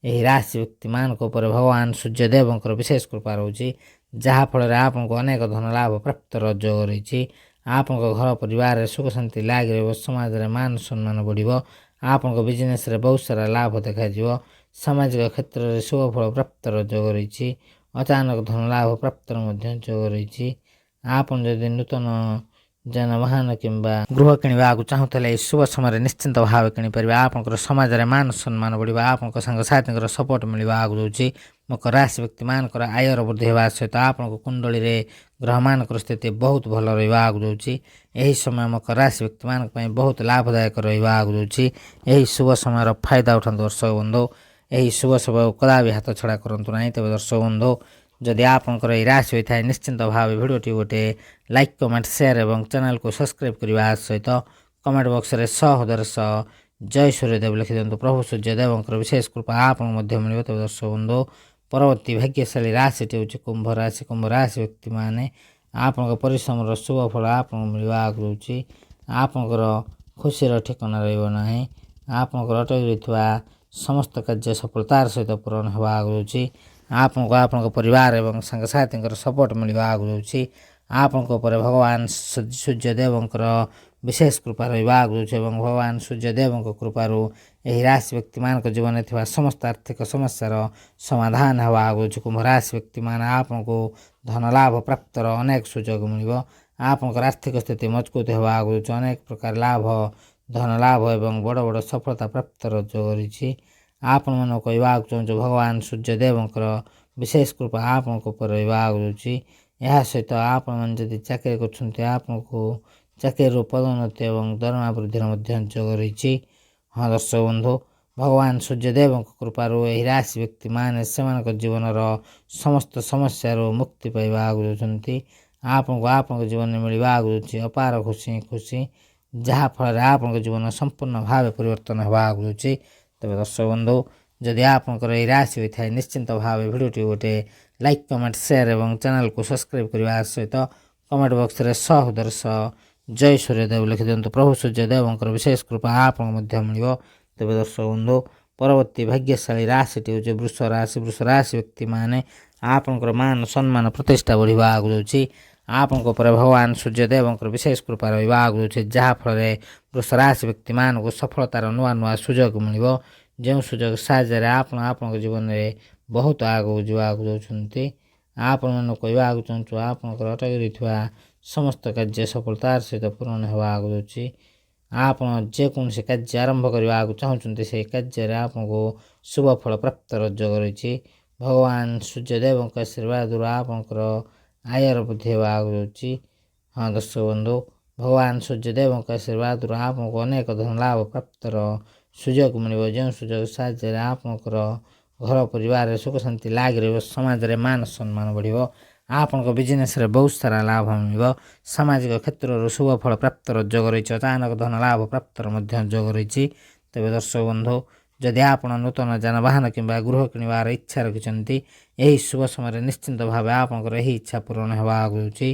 ଏହି ରାଶି ବ୍ୟକ୍ତିମାନଙ୍କ ଉପରେ ଭଗବାନ ସୂର୍ଯ୍ୟଦେବଙ୍କର ବିଶେଷ କୃପା ରହୁଛି, ଯାହାଫଳରେ ଆପଣଙ୍କୁ ଅନେକ ଧନ ଲାଭ ପ୍ରାପ୍ତର ଯୋଗ ରହିଛି। ଆପଣଙ୍କ ଘର ପରିବାରରେ ସୁଖ ଶାନ୍ତି ଲାଗି ରହିବ, ସମାଜରେ ମାନ ସମ୍ମାନ ବଢ଼ିବ, ଆପଣଙ୍କ ବିଜନେସ୍ରେ ବହୁତ ସାରା ଲାଭ ଦେଖାଯିବ, ସାମାଜିକ କ୍ଷେତ୍ରରେ ଶୁଭ ଫଳ ପ୍ରାପ୍ତର ଯୋଗ ରହିଛି। ଅଚାନକ ଧନ ଲାଭ ପ୍ରାପ୍ତର ମଧ୍ୟ ଯୋଗ ରହିଛି। ଆପଣ ଯଦି ନୂତନ ଯାନବାହନ କିମ୍ବା ଗୃହ କିଣିବାକୁ ଚାହୁଁଥିଲେ ଏହି ଶୁଭ ସମୟରେ ନିଶ୍ଚିନ୍ତ ଭାବେ କିଣିପାରିବେ। ଆପଣଙ୍କର ସମାଜରେ ମାନ ସମ୍ମାନ ବଢ଼ିବ, ଆପଣଙ୍କ ସାଙ୍ଗସାଥୀଙ୍କର ସପୋର୍ଟ ମିଳିବା ଆଗକୁ ଯାଉଛି। ମକର ରାଶି ବ୍ୟକ୍ତିମାନଙ୍କର ଆୟର ବୃଦ୍ଧି ହେବା ସହିତ ଆପଣଙ୍କ କୁଣ୍ଡଳୀରେ ଗ୍ରହମାନଙ୍କର ସ୍ଥିତି ବହୁତ ଭଲ ରହିବା ଆଗକୁ ଯାଉଛି। ଏହି ସମୟ ମକର ରାଶି ବ୍ୟକ୍ତିମାନଙ୍କ ପାଇଁ ବହୁତ ଲାଭଦାୟକ ରହିବା ଆଗକୁ ଯାଉଛି। ଏହି ଶୁଭ ସମୟର ଫାଇଦା ଉଠାନ୍ତୁ ଦର୍ଶକ ବନ୍ଧୁ। ଏହି ଶୁଭ ସମୟକୁ କଦାପି ହାତ ଛଡ଼ା କରନ୍ତୁ ନାହିଁ। ତେବେ ଦର୍ଶକ ବନ୍ଧୁ, ଯଦି ଆପଣଙ୍କର ଏହି ରାଶି ହୋଇଥାଏ ନିଶ୍ଚିନ୍ତ ଭାବେ ଭିଡ଼ିଓଟି ଗୋଟେ ଲାଇକ୍, କମେଣ୍ଟ, ସେୟାର ଏବଂ ଚ୍ୟାନେଲକୁ ସବସ୍କ୍ରାଇବ୍ କରିବା ସହିତ କମେଣ୍ଟ ବକ୍ସରେ 100 ଜୟ ସୂର୍ଯ୍ୟଦେବ ଲେଖିଦିଅନ୍ତୁ। ପ୍ରଭୁ ସୂର୍ଯ୍ୟଦେବଙ୍କର ବିଶେଷ କୃପା ଆପଣଙ୍କୁ ମଧ୍ୟ ମିଳିବ। ତେବେ ଦର୍ଶକ ବନ୍ଧୁ, ପରବର୍ତ୍ତୀ ଭାଗ୍ୟଶାଳୀ ରାଶିଟି ହେଉଛି କୁମ୍ଭ ରାଶି। କୁମ୍ଭ ରାଶି ବ୍ୟକ୍ତିମାନେ ଆପଣଙ୍କ ପରିଶ୍ରମର ଶୁଭ ଫଳ ଆପଣଙ୍କୁ ମିଳିବା ଆଗକୁ ଯାଉଛି। ଆପଣଙ୍କର ଖୁସିର ଠିକଣା ରହିବ ନାହିଁ। ଆପଣଙ୍କର ଅଟକି ରହିଥିବା ସମସ୍ତ କାର୍ଯ୍ୟ ସଫଳତାର ସହିତ ପୂରଣ ହେବା ଆଗକୁ ଯାଉଛି। ଆପଣଙ୍କୁ ଆପଣଙ୍କ ପରିବାର ଏବଂ ସାଙ୍ଗସାଥୀଙ୍କର ସପୋର୍ଟ ମିଳିବା ଆଗକୁ ଯାଉଛି। ଆପଣଙ୍କ ଉପରେ ଭଗବାନ ସୂର୍ଯ୍ୟଦେବଙ୍କର ବିଶେଷ କୃପା ରହିବା ଆଗକୁ ଯାଉଛି ଏବଂ ଭଗବାନ ସୂର୍ଯ୍ୟଦେବଙ୍କ କୃପାରୁ ଏହି ରାଶି ବ୍ୟକ୍ତିମାନଙ୍କ ଜୀବନରେ ଥିବା ସମସ୍ତ ଆର୍ଥିକ ସମସ୍ୟାର ସମାଧାନ ହେବା ଆଗକୁ ଯାଉଛି। କୁମ୍ଭ ରାଶି ବ୍ୟକ୍ତିମାନେ ଆପଣଙ୍କୁ ଧନ ଲାଭ ପ୍ରାପ୍ତର ଅନେକ ସୁଯୋଗ ମିଳିବ। ଆପଣଙ୍କର ଆର୍ଥିକ ସ୍ଥିତି ମଜବୁତ ହେବା ଆଗକୁ ଯାଉଛି। ଅନେକ ପ୍ରକାର ଲାଭ, ଧନ ଲାଭ ଏବଂ ବଡ଼ ବଡ଼ ସଫଳତା ପ୍ରାପ୍ତର ଯୋଗ ରହିଛି। ଆପଣମାନଙ୍କୁ କହିବାକୁ ଚାହୁଁଛୁ, ଭଗବାନ ସୂର୍ଯ୍ୟଦେବଙ୍କର ବିଶେଷ କୃପା ଆପଣଙ୍କ ଉପରେ ରହିବା ଆଗକୁ ଯାଉଛି। ଏହା ସହିତ ଆପଣମାନେ ଯଦି ଚାକିରି କରୁଛନ୍ତି ଆପଣଙ୍କୁ ଚାକିରିରୁ ପଦୋନ୍ନତି ଏବଂ ଦରମା ବୃଦ୍ଧିର ମଧ୍ୟ ଯୋଗ ରହିଛି। ହଁ ଦର୍ଶକ ବନ୍ଧୁ, ଭଗବାନ ସୂର୍ଯ୍ୟଦେବଙ୍କ କୃପାରୁ ଏହି ରାଶି ବ୍ୟକ୍ତିମାନେ ସେମାନଙ୍କ ଜୀବନର ସମସ୍ତ ସମସ୍ୟାରୁ ମୁକ୍ତି ପାଇବା ଆଗକୁ ଯାଉଛନ୍ତି। ଆପଣଙ୍କୁ ଆପଣଙ୍କ ଜୀବନରେ ମିଳିବା ଆଗକୁ ଯାଉଛି ଅପାର ଖୁସି, ଯାହାଫଳରେ ଆପଣଙ୍କ ଜୀବନ ସମ୍ପୂର୍ଣ୍ଣ ଭାବେ ପରିବର୍ତ୍ତନ ହେବା ଆଗକୁ ଯାଉଛି। ତେବେ ଦର୍ଶକ ବନ୍ଧୁ, ଯଦି ଆପଣଙ୍କର ଏହି ରାଶି ହୋଇଥାଏ ନିଶ୍ଚିନ୍ତ ଭାବେ ଭିଡ଼ିଓଟି ଗୋଟେ ଲାଇକ୍, କମେଣ୍ଟ, ସେୟାର ଏବଂ ଚ୍ୟାନେଲକୁ ସବସ୍କ୍ରାଇବ୍ କରିବା ସହିତ କମେଣ୍ଟ ବକ୍ସରେ 100 ଜୟ ସୂର୍ଯ୍ୟଦେବ ଲେଖିଦିଅନ୍ତୁ। ପ୍ରଭୁ ସୂର୍ଯ୍ୟଦେବଙ୍କର ବିଶେଷ କୃପା ଆପଣଙ୍କୁ ମଧ୍ୟ ମିଳିବ। ତେବେ ଦର୍ଶକ ବନ୍ଧୁ, ପରବର୍ତ୍ତୀ ଭାଗ୍ୟଶାଳୀ ରାଶିଟି ହେଉଛି ବୃଷ ରାଶି। ବୃଷ ରାଶି ବ୍ୟକ୍ତିମାନେ ଆପଣଙ୍କର ମାନ ସମ୍ମାନ ପ୍ରତିଷ୍ଠା ବଢ଼ିବା ଆଗକୁ ଯାଉଛି। ଆପଣଙ୍କ ଉପରେ ଭଗବାନ ସୂର୍ଯ୍ୟଦେବଙ୍କର ବିଶେଷ କୃପା ରହିବା ଆଗକୁ ଯାଉଛି, ଯାହାଫଳରେ ବୃଷ ରାଶି ବ୍ୟକ୍ତିମାନଙ୍କୁ ସଫଳତାର ନୂଆ ନୂଆ ସୁଯୋଗ ମିଳିବ। ଯେଉଁ ସୁଯୋଗ ସାହାଯ୍ୟରେ ଆପଣ ଆପଣଙ୍କ ଜୀବନରେ ବହୁତ ଆଗକୁ ଯିବାକୁ ଯାଉଛନ୍ତି। ଆପଣମାନଙ୍କୁ କହିବାକୁ ଚାହୁଁଛୁ, ଆପଣଙ୍କର ଅଟକି ରହିଥିବା ସମସ୍ତ କାର୍ଯ୍ୟ ସଫଳତାର ସହିତ ପୂରଣ ହେବା ଆଗକୁ ଯାଉଛି। ଆପଣ ଯେକୌଣସି କାର୍ଯ୍ୟ ଆରମ୍ଭ କରିବାକୁ ଚାହୁଁଛନ୍ତି ସେହି କାର୍ଯ୍ୟରେ ଆପଣଙ୍କୁ ଶୁଭ ଫଳ ପ୍ରାପ୍ତର ଯୋଗ ରହିଛି। ଭଗବାନ ସୂର୍ଯ୍ୟଦେବଙ୍କ ଆଶୀର୍ବାଦରୁ ଆପଣଙ୍କର ଆୟର ବୃଦ୍ଧି ହେବା ଆଗକୁ ଯାଉଛି। ହଁ ଦର୍ଶକ ବନ୍ଧୁ, ଭଗବାନ ସୂର୍ଯ୍ୟଦେବଙ୍କ ଆଶୀର୍ବାଦରୁ ଆପଣଙ୍କୁ ଅନେକ ଧନ ଲାଭ ପ୍ରାପ୍ତର ସୁଯୋଗ ମିଳିବ। ଯେଉଁ ସୁଯୋଗ ସାହାଯ୍ୟରେ ଆପଣଙ୍କର ଘର ପରିବାରରେ ସୁଖ ଶାନ୍ତି ଲାଗି ରହିବ, ସମାଜରେ ମାନ ସମ୍ମାନ ବଢ଼ିବ, ଆପଣଙ୍କ ବିଜନେସ୍ରେ ବହୁତ ସାରା ଲାଭ ମିଳିବ, ସାମାଜିକ କ୍ଷେତ୍ରରୁ ଶୁଭ ଫଳ ପ୍ରାପ୍ତର ଯୋଗ ରହିଛି। ଅଚାନକ ଧନ ଲାଭ ପ୍ରାପ୍ତର ମଧ୍ୟ ଯୋଗ ରହିଛି। ତେବେ ଦର୍ଶକ ବନ୍ଧୁ, ଯଦି ଆପଣ ନୂତନ ଯାନବାହନ କିମ୍ବା ଗୃହ କିଣିବାର ଇଚ୍ଛା ରଖିଛନ୍ତି ଏହି ଶୁଭ ସମୟରେ ନିଶ୍ଚିନ୍ତ ଭାବେ ଆପଣଙ୍କର ଏହି ଇଚ୍ଛା ପୂରଣ ହେବା ଆଗକୁ ଯାଉଛି।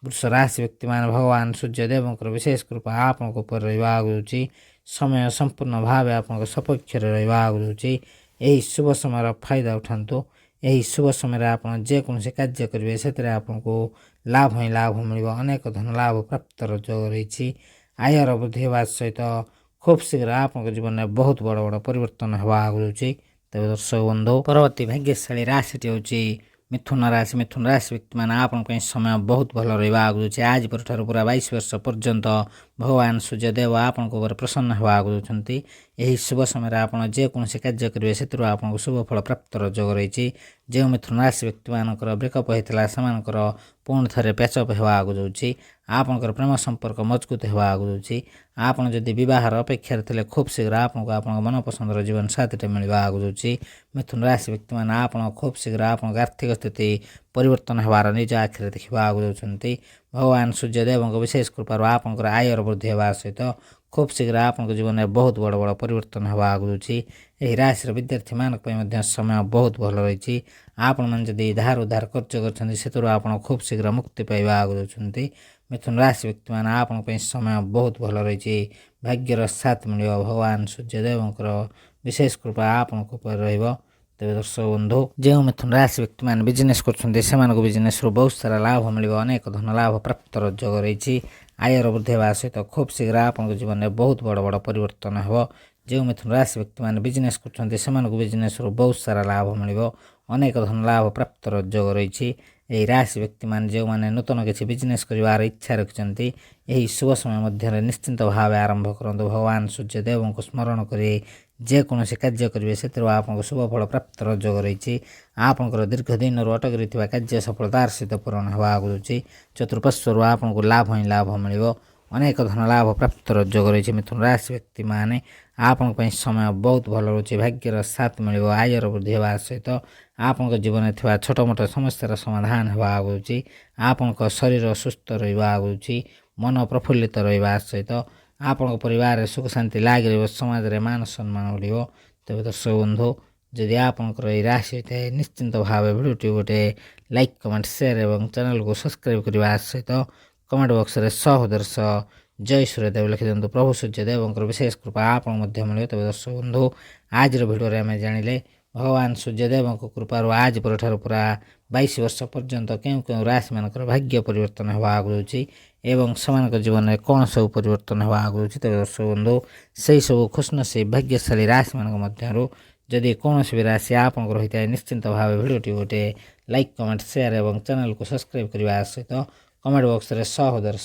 ବୃଷ ରାଶି ବ୍ୟକ୍ତିମାନେ ଭଗବାନ ସୂର୍ଯ୍ୟଦେବଙ୍କର ବିଶେଷ କୃପା ଆପଣଙ୍କ ଉପରେ ରହିବା ଆଗକୁ ଯାଉଛି। ସମୟ ସମ୍ପୂର୍ଣ୍ଣ ଭାବେ ଆପଣଙ୍କ ସପକ୍ଷରେ ରହିବା ଆଗକୁ ଯାଉଛି। ଏହି ଶୁଭ ସମୟର ଫାଇଦା ଉଠାନ୍ତୁ। ଏହି ଶୁଭ ସମୟରେ ଆପଣ ଯେକୌଣସି କାର୍ଯ୍ୟ କରିବେ ସେଥିରେ ଆପଣଙ୍କୁ ଲାଭ ହିଁ ଲାଭ ମିଳିବ। ଅନେକ ଧନ ଲାଭ ପ୍ରାପ୍ତର ଯୋଗ ରହିଛି। ଆୟର ବୃଦ୍ଧି ହେବା ସହିତ ଖୁବ୍ ଶୀଘ୍ର ଆପଣଙ୍କ ଜୀବନରେ ବହୁତ ବଡ଼ ବଡ଼ ପରିବର୍ତ୍ତନ ହେବା ଆଗକୁ ଯାଉଛି। ତେବେ ଦର୍ଶକ ବନ୍ଧୁ, ପରବର୍ତ୍ତୀ ଭାଗ୍ୟଶାଳୀ ରାଶିଟି ହେଉଛି ମିଥୁନ ରାଶି। ମିଥୁନ ରାଶି ବ୍ୟକ୍ତିମାନେ ଆପଣଙ୍କ ପାଇଁ ସମୟ ବହୁତ ଭଲ ରହିବା ଆଗକୁ ଯାଉଛି। ଆଜି ପରଠାରୁ ପୁରା 22 ବର୍ଷ ପର୍ଯ୍ୟନ୍ତ ଭଗବାନ ସୂର୍ଯ୍ୟଦେବ ଆପଣଙ୍କ ଉପରେ ପ୍ରସନ୍ନ ହେବା ଆଗକୁ ଯାଉଛନ୍ତି। ଏହି ଶୁଭ ସମୟରେ ଆପଣ ଯେକୌଣସି କାର୍ଯ୍ୟ କରିବେ ସେଥିରୁ ଆପଣଙ୍କୁ ଶୁଭ ଫଳ ପ୍ରାପ୍ତର ଯୋଗ ରହିଛି। ଯେଉଁ ମିଥୁନ ରାଶି ବ୍ୟକ୍ତିମାନଙ୍କର ବ୍ରେକଅପ୍ ହୋଇଥିଲା ସେମାନଙ୍କର ପୁଣି ଥରେ ପ୍ୟାଚଅପ୍ ହେବା ଆଗକୁ ଯାଉଛି। ଆପଣଙ୍କର ପ୍ରେମ ସମ୍ପର୍କ ମଜବୁତ ହେବା ଆଗକୁ ଯାଉଛି। ଆପଣ ଯଦି ବିବାହର ଅପେକ୍ଷାରେ ଥିଲେ ଖୁବ୍ ଶୀଘ୍ର ଆପଣଙ୍କୁ ଆପଣଙ୍କ ମନପସନ୍ଦର ଜୀବନ ସାଥୀଟେ ମିଳିବା ଆଗକୁ ଯାଉଛି। ମିଥୁନ ରାଶି ବ୍ୟକ୍ତିମାନେ ଆପଣ ଖୁବ୍ ଶୀଘ୍ର ଆପଣଙ୍କ ଆର୍ଥିକ ସ୍ଥିତି ପରିବର୍ତ୍ତନ ହେବାର ନିଜ ଆଖିରେ ଦେଖିବା ଆଗକୁ ଯାଉଛନ୍ତି। ଭଗବାନ ସୂର୍ଯ୍ୟଦେବଙ୍କ ବିଶେଷ କୃପାରୁ ଆପଣଙ୍କର ଆୟର ବୃଦ୍ଧି ହେବା ସହିତ ଖୁବ୍ ଶୀଘ୍ର ଆପଣଙ୍କ ଜୀବନରେ ବହୁତ ବଡ଼ ବଡ଼ ପରିବର୍ତ୍ତନ ହେବା ଆଗକୁ ଯାଉଛି। ଏହି ରାଶିର ବିଦ୍ୟାର୍ଥୀମାନଙ୍କ ପାଇଁ ମଧ୍ୟ ସମୟ ବହୁତ ଭଲ ରହିଛି। ଆପଣମାନେ ଯଦି ଧାର ଉଧାର ଖର୍ଚ୍ଚ କରିଛନ୍ତି ସେଥିରୁ ଆପଣ ଖୁବ୍ ଶୀଘ୍ର ମୁକ୍ତି ପାଇବା ଆଗକୁ ଯାଉଛନ୍ତି। ମିଥୁନ ରାଶି ବ୍ୟକ୍ତିମାନେ ଆପଣଙ୍କ ପାଇଁ ସମୟ ବହୁତ ଭଲ ରହିଛି। ଭାଗ୍ୟର ସାଥ ମିଳିବ। ଭଗବାନ ସୂର୍ଯ୍ୟଦେବଙ୍କର ବିଶେଷ କୃପା ଆପଣଙ୍କ ଉପରେ ରହିବ। ତେବେ ଦର୍ଶକ ବନ୍ଧୁ, ଯେଉଁ ମିଥୁନ ରାଶି ବ୍ୟକ୍ତିମାନେ ବିଜନେସ୍ କରୁଛନ୍ତି ସେମାନଙ୍କୁ ବିଜନେସ୍ରୁ ବହୁତ ସାରା ଲାଭ ମିଳିବ। ଅନେକ ଧନ ଲାଭ ପ୍ରାପ୍ତର ଯୋଗ ରହିଛି। ଆୟର ବୃଦ୍ଧି ହେବା ସହିତ ଖୁବ୍ ଶୀଘ୍ର ଆପଣଙ୍କ ଜୀବନରେ ବହୁତ ବଡ଼ ବଡ଼ ପରିବର୍ତ୍ତନ ହେବ। ଯେଉଁ ମିଥୁନ ରାଶି ବ୍ୟକ୍ତିମାନେ ବିଜନେସ୍ କରୁଛନ୍ତି ସେମାନଙ୍କୁ ବିଜନେସ୍ରୁ ବହୁତ ସାରା ଲାଭ ମିଳିବ। ଅନେକ ଧନ ଲାଭ ପ୍ରାପ୍ତର ଯୋଗ ରହିଛି। ଏହି ରାଶି ବ୍ୟକ୍ତିମାନେ ଯେଉଁମାନେ ନୂତନ କିଛି ବିଜନେସ୍ କରିବାର ଇଚ୍ଛା ରଖିଛନ୍ତି ଏହି ଶୁଭ ସମୟ ମଧ୍ୟରେ ନିଶ୍ଚିନ୍ତ ଭାବେ ଆରମ୍ଭ କରନ୍ତୁ। ଭଗବାନ ସୂର୍ଯ୍ୟଦେବଙ୍କୁ ସ୍ମରଣ କରି ଯେକୌଣସି କାର୍ଯ୍ୟ କରିବେ ସେଥିରୁ ଆପଣଙ୍କୁ ଶୁଭ ଫଳ ପ୍ରାପ୍ତର ଯୋଗ ରହିଛି। ଆପଣଙ୍କର ଦୀର୍ଘ ଦିନରୁ ଅଟକି ରହିଥିବା କାର୍ଯ୍ୟ ସଫଳତାର ସହିତ ପୂରଣ ହେବା ଆଗକୁ ଯାଉଛି। ଚତୁଃପାର୍ଶ୍ୱରୁ ଆପଣଙ୍କୁ ଲାଭ ହିଁ ଲାଭ ମିଳିବ। ଅନେକ ଧନ ଲାଭ ପ୍ରାପ୍ତର ଯୋଗ ରହିଛି। ମିଥୁନ ରାଶି ବ୍ୟକ୍ତିମାନେ ଆପଣଙ୍କ ପାଇଁ ସମୟ ବହୁତ ଭଲ ରହୁଛି। ଭାଗ୍ୟର ସାଥ ମିଳିବ। ଆୟର ବୃଦ୍ଧି ହେବା ସହିତ ଆପଣଙ୍କ ଜୀବନରେ ଥିବା ଛୋଟ ମୋଟ ସମସ୍ୟାର ସମାଧାନ ହେବା ଆଗକୁ ଯାଉଛି। ଆପଣଙ୍କ ଶରୀର ସୁସ୍ଥ ରହିବା ଆଗକୁ ଯାଉଛି। ମନ ପ୍ରଫୁଲ୍ଲିତ ରହିବା ସହିତ ଆପଣଙ୍କ ପରିବାରରେ ସୁଖ ଶାନ୍ତି ଲାଗି ରହିବ। ସମାଜରେ ମାନ ସମ୍ମାନ ବଢ଼ିବ। ତେବେ ଦର୍ଶକ ବନ୍ଧୁ, ଯଦି ଆପଣଙ୍କର ଏହି ରାଶି ହୋଇଥାଏ ନିଶ୍ଚିନ୍ତ ଭାବେ ଭିଡ଼ିଓଟି ଗୋଟେ ଲାଇକ୍ କମେଣ୍ଟ ସେୟାର ଏବଂ ଚ୍ୟାନେଲକୁ ସବସ୍କ୍ରାଇବ୍ କରିବା ସହିତ କମେଣ୍ଟ ବକ୍ସରେ ସହୋଦର ଜୟ ସୂର୍ଯ୍ୟଦେବ ଲେଖିଦିଅନ୍ତୁ। ପ୍ରଭୁ ସୂର୍ଯ୍ୟଦେବଙ୍କର ବିଶେଷ କୃପା ଆପଣ ମଧ୍ୟ ମିଳିବ। ତେବେ ଦର୍ଶକ ବନ୍ଧୁ, ଆଜିର ଭିଡ଼ିଓରେ ଆମେ ଜାଣିଲେ ଭଗବାନ ସୂର୍ଯ୍ୟଦେବଙ୍କ କୃପାରୁ ଆଜି ପରଠାରୁ ପୁରା 22 ବର୍ଷ ପର୍ଯ୍ୟନ୍ତ କେଉଁ କେଉଁ ରାଶିମାନଙ୍କର ଭାଗ୍ୟ ପରିବର୍ତ୍ତନ ହେବା ଆଗକୁ ଯାଉଛି ଏବଂ ସେମାନଙ୍କ ଜୀବନରେ କ'ଣ ସବୁ ପରିବର୍ତ୍ତନ ହେବା ଆଗକୁ ଯାଉଛି। ତେବେ ଦର୍ଶକ ବନ୍ଧୁ, ସେହି ସବୁ ଖୁସନସିବ ଭାଗ୍ୟଶାଳୀ ରାଶିମାନଙ୍କ ମଧ୍ୟରୁ ଯଦି କୌଣସି ବି ରାଶି ଆପଣଙ୍କର ହୋଇଥାଏ ନିଶ୍ଚିନ୍ତ ଭାବେ ଭିଡ଼ିଓଟି ଗୋଟେ ଲାଇକ୍ କମେଣ୍ଟ ସେୟାର ଏବଂ ଚ୍ୟାନେଲକୁ ସବସ୍କ୍ରାଇବ୍ କରିବା ସହିତ କମେଣ୍ଟ ବକ୍ସରେ ସହୋଦର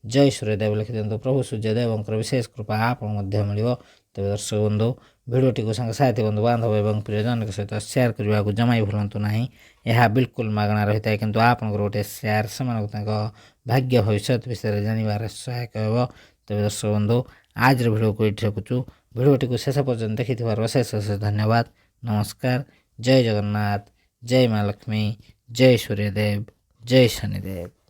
ଜୟ ସୂର୍ଯ୍ୟଦେବ ଲେଖିଦିଅନ୍ତୁ। ପ୍ରଭୁ ସୂର୍ଯ୍ୟଦେବଙ୍କର ବିଶେଷ କୃପା ଆପଣ ମଧ୍ୟ ମିଳିବ। ତେବେ ଦର୍ଶକ ବନ୍ଧୁ, ଭିଡ଼ିଓଟିକୁ ସାଙ୍ଗସାଥି ବନ୍ଧୁ ବାନ୍ଧବ ଏବଂ ପ୍ରିୟଜନଙ୍କ ସହିତ ସେୟାର କରିବାକୁ ଜମା ବି ଭୁଲନ୍ତୁ ନାହିଁ। ଏହା ବିଲକୁଲ ମାଗଣା ରହିଥାଏ, କିନ୍ତୁ ଆପଣଙ୍କର ଗୋଟେ ସେୟାର ସେମାନଙ୍କୁ ତାଙ୍କ ଭାଗ୍ୟ ଭବିଷ୍ୟତ ବିଷୟରେ ଜାଣିବାରେ ସହାୟକ ହେବ। ତେବେ ଦର୍ଶକ ବନ୍ଧୁ, ଆଜିର ଭିଡ଼ିଓକୁ ଏଇଠି ରଖୁଛୁ। ଭିଡ଼ିଓଟିକୁ ଶେଷ ପର୍ଯ୍ୟନ୍ତ ଦେଖିଥିବାରୁ ଅଶେଷ ଅଶେଷ ଧନ୍ୟବାଦ। ନମସ୍କାର। ଜୟ ଜଗନ୍ନାଥ, ଜୟ ମା ଲକ୍ଷ୍ମୀ, ଜୟ ସୂର୍ଯ୍ୟଦେବ, ଜୟ ଶନିଦେବ।